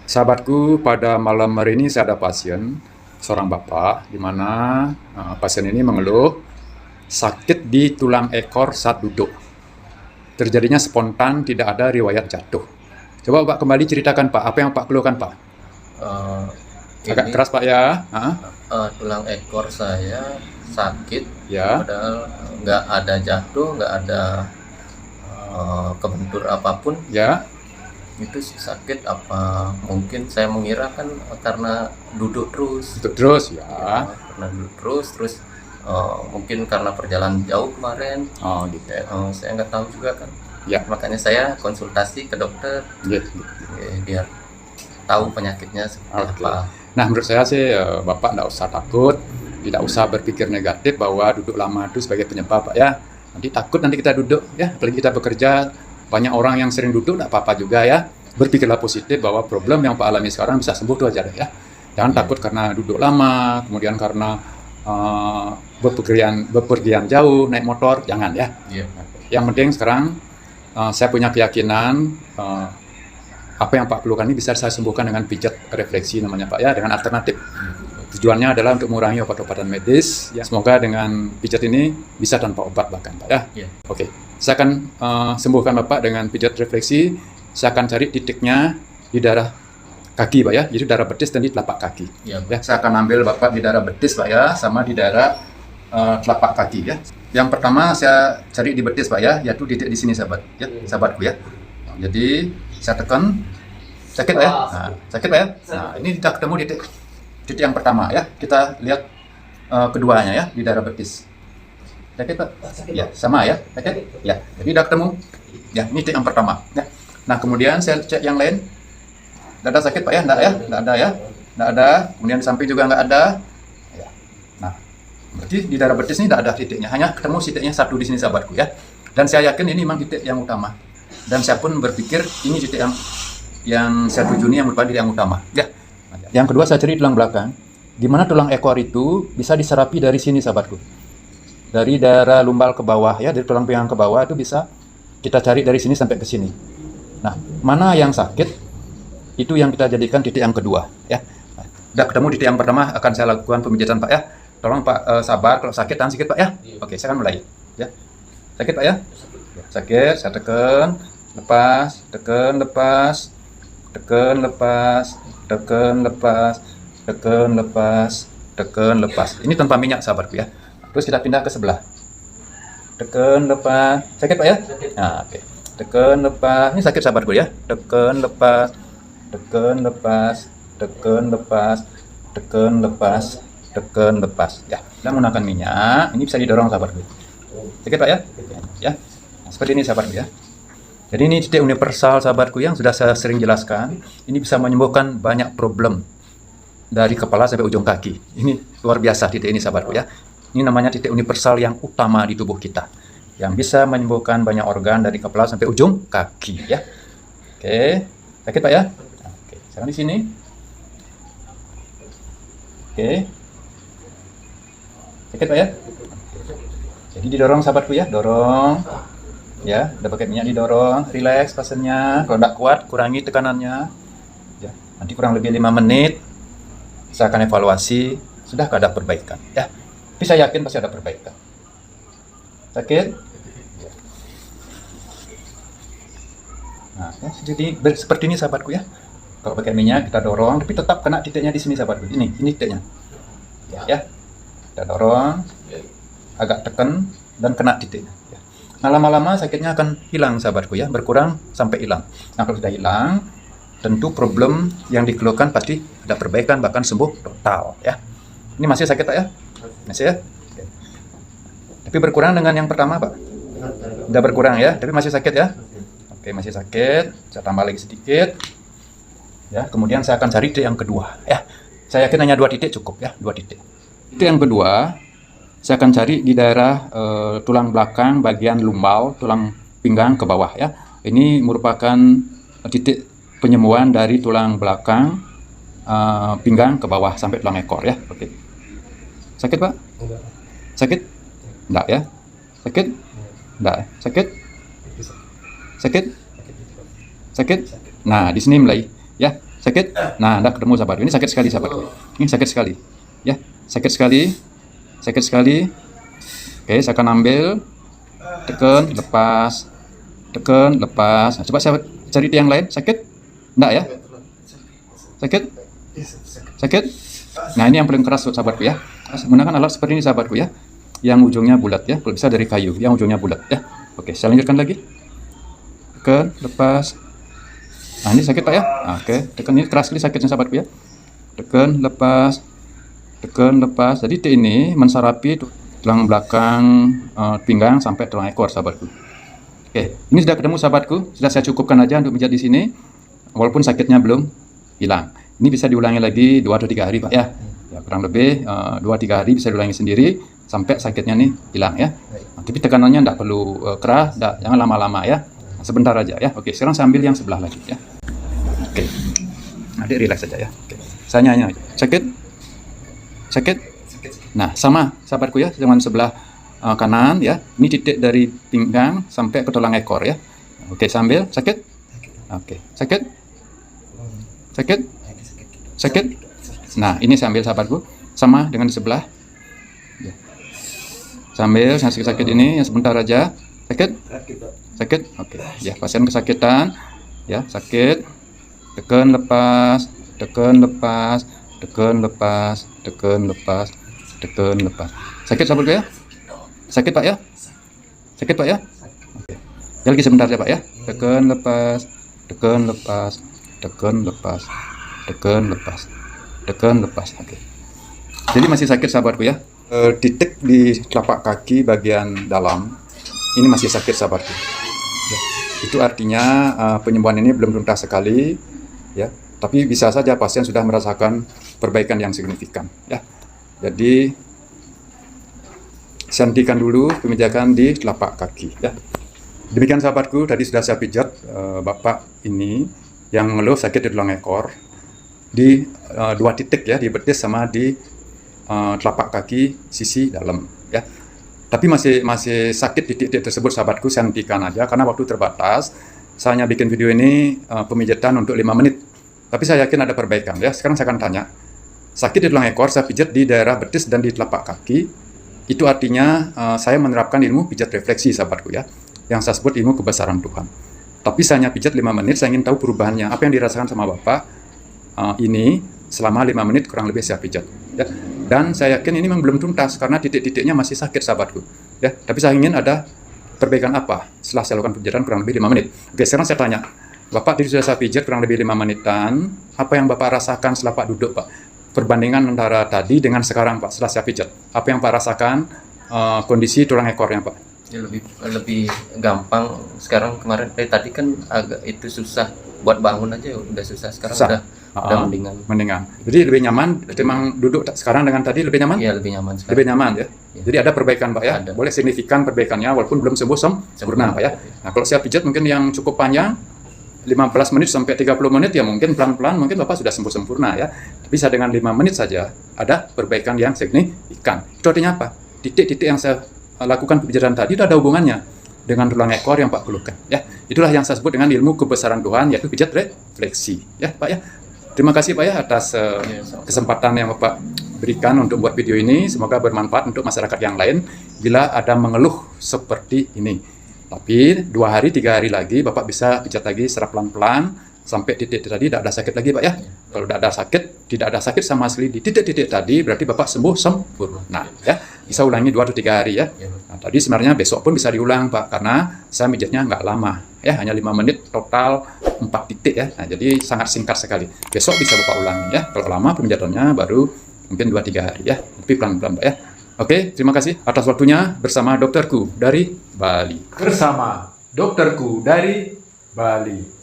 Sahabatku, pada malam hari ini saya ada pasien, seorang bapak, di mana pasien ini mengeluh sakit di tulang ekor saat duduk. Terjadinya spontan, tidak ada riwayat jatuh. Coba Pak kembali ceritakan Pak, apa yang Pak keluhkan Pak? Agak Ini keras Pak ya. tulang ekor saya sakit, Ya, padahal nggak ada jatuh, nggak ada kebentur apapun. ya, Itu sakit apa? Mungkin saya mengira kan karena duduk terus, duduk terus ya. karena duduk terus, mungkin karena perjalanan jauh kemarin. Oh gitu. Saya nggak tahu juga kan. Ya, Makanya saya konsultasi ke dokter ya. biar tahu penyakitnya seperti Oke. apa. Nah menurut saya sih Bapak tidak usah takut, tidak usah berpikir negatif bahwa duduk lama itu sebagai penyebab Pak ya. Nanti takut nanti kita duduk ya, apalagi kita bekerja, banyak orang yang sering duduk, tidak apa-apa juga ya. Berpikirlah positif bahwa problem yang Pak alami sekarang bisa sembuh tuh aja deh ya. Jangan takut karena duduk lama, kemudian karena bepergian jauh, naik motor, jangan ya. Iya. Yang penting sekarang saya punya keyakinan apa yang Pak keluhkan ini bisa saya sembuhkan dengan pijat refleksi namanya Pak ya, dengan alternatif. Tujuannya adalah untuk mengurangi obat-obatan medis. Ya, semoga dengan pijat ini bisa tanpa obat bahkan Pak ya. Iya. Oke, saya akan sembuhkan Bapak dengan pijat refleksi. Saya akan cari titiknya di daerah kaki Pak ya, jadi daerah betis dan di telapak kaki. Iya. Ya, saya akan ambil Bapak di daerah betis Pak ya, sama di daerah telapak kaki ya. Yang pertama saya cari di betis Pak ya, yaitu titik di sini sahabat ya, sahabatku ya. Jadi saya tekan, sakit Pak ya? Nah, sakit Pak ya? Nah, ini kita ketemu titik yang pertama ya. Kita lihat keduanya ya, di daerah betis. Sakit Pak? Ya, sama ya, sakit? Ya, jadi udah ketemu. Ya, ini titik yang pertama ya. Nah, kemudian saya cek yang lain. Tidak ada sakit Pak ya? Tidak ya? Tidak ada ya? Tidak ada. Kemudian di samping juga nggak ada. Ya. Nah, berarti di daerah betis ini tidak ada titiknya. Hanya ketemu titiknya satu di sini sahabatku ya. Dan saya yakin ini memang titik yang utama. Dan saya pun berpikir ini titik yang saya tuju ini yang merupakan titik yang utama. Ya. Yang kedua saya cari tulang belakang. Di mana tulang ekor itu bisa diserapi dari sini sahabatku. Dari daerah lumbal ke bawah ya, dari tulang pinggang ke bawah itu bisa kita cari dari sini sampai ke sini. Nah, mana yang sakit itu yang kita jadikan titik yang kedua ya. Nah, udah ketemu titik yang pertama, akan saya lakukan pemijatan Pak ya. Tolong Pak sabar, kalau sakit tahan sedikit Pak ya. Oke, saya akan mulai ya. Sakit Pak ya? Sakit, saya tekan, lepas, tekan, lepas, tekan, lepas, tekan, lepas, tekan, lepas, tekan, lepas. Ini tanpa minyak sahabatku ya. Terus kita pindah ke sebelah. Tekan, lepas. Sakit Pak ya? Nah, oke. Tekan, lepas. Ini sakit sahabatku ya. Tekan, lepas, tekan, lepas, tekan, lepas, tekan, lepas, tekan, lepas. Ya, kita menggunakan minyak. Ini bisa didorong sahabatku. Sakit Pak ya? Ya. Nah, seperti ini sahabatku ya. Jadi ini titik universal sahabatku yang sudah saya sering jelaskan. Ini bisa menyembuhkan banyak problem dari kepala sampai ujung kaki. Ini luar biasa titik ini sahabatku ya. Ini namanya titik universal yang utama di tubuh kita, yang bisa menyembuhkan banyak organ dari kepala sampai ujung kaki ya. Oke, sakit Pak ya? Oke, sekarang di sini. Oke, sakit Pak ya? Jadi didorong sahabatku ya, dorong. Ya, udah pakai minyak didorong, relax pasiennya. Kalau tidak kuat, kurangi tekanannya. Ya, nanti kurang lebih 5 menit. Saya akan evaluasi, sudahkah ada perbaikan ya. Tapi saya yakin pasti ada perbaikan. Sakit? Ya. Nah, ya, jadi seperti ini sahabatku ya. Kalau pakai minyak kita dorong, tapi tetap kena titiknya di sini sahabatku. Ini titiknya. Ya. Kita dorong, agak tekan dan kena titiknya. Ya. Nah, lama-lama sakitnya akan hilang sahabatku ya, berkurang sampai hilang. Nah, kalau sudah hilang, tentu problem yang dikeluhkan pasti ada perbaikan, bahkan sembuh total ya. Ini masih sakit Pak ya? Masih ya? Oke. Tapi berkurang dengan yang pertama Pak? Udah berkurang ya, tapi masih sakit ya? Oke, masih sakit. Saya tambah lagi sedikit. Ya, kemudian saya akan cari titik yang kedua ya. Saya yakin hanya 2 titik cukup ya, 2 titik. Titik yang kedua, saya akan cari di daerah tulang belakang bagian lumbal, tulang pinggang ke bawah ya. Ini merupakan titik penyembuhan dari tulang belakang pinggang ke bawah sampai tulang ekor ya. Oke. Sakit Pak? Sakit? Enggak ya? Sakit? Enggak. Sakit? Sakit? Sakit? Nah, di sini mulai ya. Sakit? Sakit? Nah, enggak ketemu sahabatku. Ini sakit sekali sahabatku. Ini sakit sekali. Ya, sakit sekali. Sakit sekali. Oke, saya akan ambil. Tekan, lepas. Tekan, lepas. Nah, coba saya cari yang lain. Sakit? Enggak ya? Sakit? Sakit? Nah, ini yang paling keras sahabatku ya. Menggunakan alat seperti ini sahabatku ya. Yang ujungnya bulat ya. Kalau bisa dari kayu, yang ujungnya bulat ya. Oke, saya lanjutkan lagi. Tekan, lepas. Nah, ini sakit Pak ya? Oke, tekan, ini keras sekali sakitnya sahabatku ya. Tekan, lepas. Tekan, lepas. Jadi titik ini mensarapi tulang belakang pinggang sampai tulang ekor sahabatku. Oke, ini sudah ketemu sahabatku. Sudah saya cukupkan aja untuk pijat di sini. Walaupun sakitnya belum hilang. Ini bisa diulangi lagi 2 atau 3 hari Pak ya. Ya kurang lebih 2-3 hari bisa diulangi sendiri sampai sakitnya nih hilang ya. Nah, tapi tekanannya tidak perlu keras, jangan lama-lama ya. Sebentar aja ya. Oke, sekarang saya ambil yang sebelah lagi ya. Oke. Adik relax saja ya. Oke. Saya nyanyi aja. Sakit? Sakit? Nah, sama sahabatku ya, dengan sebelah kanan ya. Ini titik dari pinggang sampai ke tulang ekor ya. Oke, sambil sakit? Oke. Sakit? Sakit? Sakit? Nah, ini saya ambil sahabatku. Sama dengan di sebelah. Ya. Sambil yang sakit-sakit ini yang sebentar aja. Sakit? Sakit? Oke. Ya, pasien kesakitan. Ya, sakit. Tekan lepas, tekan lepas, tekan lepas, tekan lepas, tekan lepas. Sakit sahabatku ya? Sakit Pak ya? Sakit Pak ya? Oke. Ya, lagi sebentar ya Pak ya. Tekan lepas, tekan lepas, tekan lepas, tekan lepas, tekan lepas. Oke. Jadi masih sakit sahabatku ya. Titik di telapak kaki bagian dalam ini masih sakit sahabatku. Ya. Itu artinya penyembuhan ini belum tuntas sekali, ya. Tapi bisa saja pasien sudah merasakan perbaikan yang signifikan, ya. Jadi saya hentikan dulu pemijakan di telapak kaki, ya. Demikian sahabatku, tadi sudah saya pijat bapak ini yang mengeluh sakit di tulang ekor di 2 titik ya, di betis sama di telapak kaki sisi dalam, ya. Tapi masih sakit di titik tersebut sahabatku, saya hentikan aja karena waktu terbatas. Saya hanya bikin video ini pemijatan untuk 5 menit. Tapi saya yakin ada perbaikan ya. Sekarang saya akan tanya. Sakit di tulang ekor saya pijat di daerah betis dan di telapak kaki. Itu artinya saya menerapkan ilmu pijat refleksi sahabatku ya. Yang saya sebut ilmu kebesaran Tuhan. Tapi saya hanya pijat 5 menit, saya ingin tahu perubahannya. Apa yang dirasakan sama Bapak ini selama 5 menit kurang lebih saya pijat ya. Dan saya yakin ini memang belum tuntas karena titik-titiknya masih sakit sahabatku ya. Tapi saya ingin ada perbaikan apa setelah saya lakukan pijatan kurang lebih 5 menit. Oke, sekarang saya tanya, Bapak tadi sudah saya pijat kurang lebih 5 menitan. Apa yang Bapak rasakan setelah Pak duduk Pak? Perbandingan antara tadi dengan sekarang Pak setelah saya pijat. Apa yang Pak rasakan kondisi tulang ekornya Pak? Ya, lebih gampang sekarang. Kemarin tadi kan agak itu susah buat bangun aja, udah susah. Sekarang Susah. udah mendingan. Jadi lebih nyaman ketimbang duduk sekarang dengan tadi, lebih nyaman? Iya, lebih nyaman sekarang. Lebih nyaman ya. Ya. Jadi ada perbaikan Pak ya. Ada. Boleh signifikan perbaikannya walaupun belum sembuh sempurna Pak ya. Nah, kalau saya pijat mungkin yang cukup panjang 15 menit sampai 30 menit ya mungkin pelan-pelan mungkin Bapak sudah sembuh sempurna ya. Tapi saya dengan 5 menit saja ada perbaikan yang signifikan. Itu artinya apa? Titik-titik yang saya lakukan pijatan tadi itu ada hubungannya dengan tulang ekor yang Pak keluhkan ya. Itulah yang saya sebut dengan ilmu kebesaran Tuhan, yaitu pijat refleksi ya Pak ya. Terima kasih Pak ya atas kesempatan yang Bapak berikan untuk buat video ini. Semoga bermanfaat untuk masyarakat yang lain bila ada mengeluh seperti ini. Tapi 2 hari 3 hari lagi Bapak bisa pijat lagi secara pelan-pelan sampai titik tadi tidak ada sakit lagi Pak ya. Kalau tidak ada sakit sama sekali di titik-titik tadi, berarti Bapak sembuh sempurna ya. Bisa ulangi 2 atau 3 hari ya. Nah, tadi sebenarnya besok pun bisa diulang Pak, karena saya pijatnya nggak lama ya, hanya 5 menit total 4 titik ya. Nah, jadi sangat singkat sekali. Besok bisa Bapak ulangi ya. Kalau lama pemijatannya baru mungkin 2-3 hari ya. Tapi pelan-pelan Pak ya. Oke, terima kasih atas waktunya bersama dokterku dari Bali. Bersama dokterku dari Bali.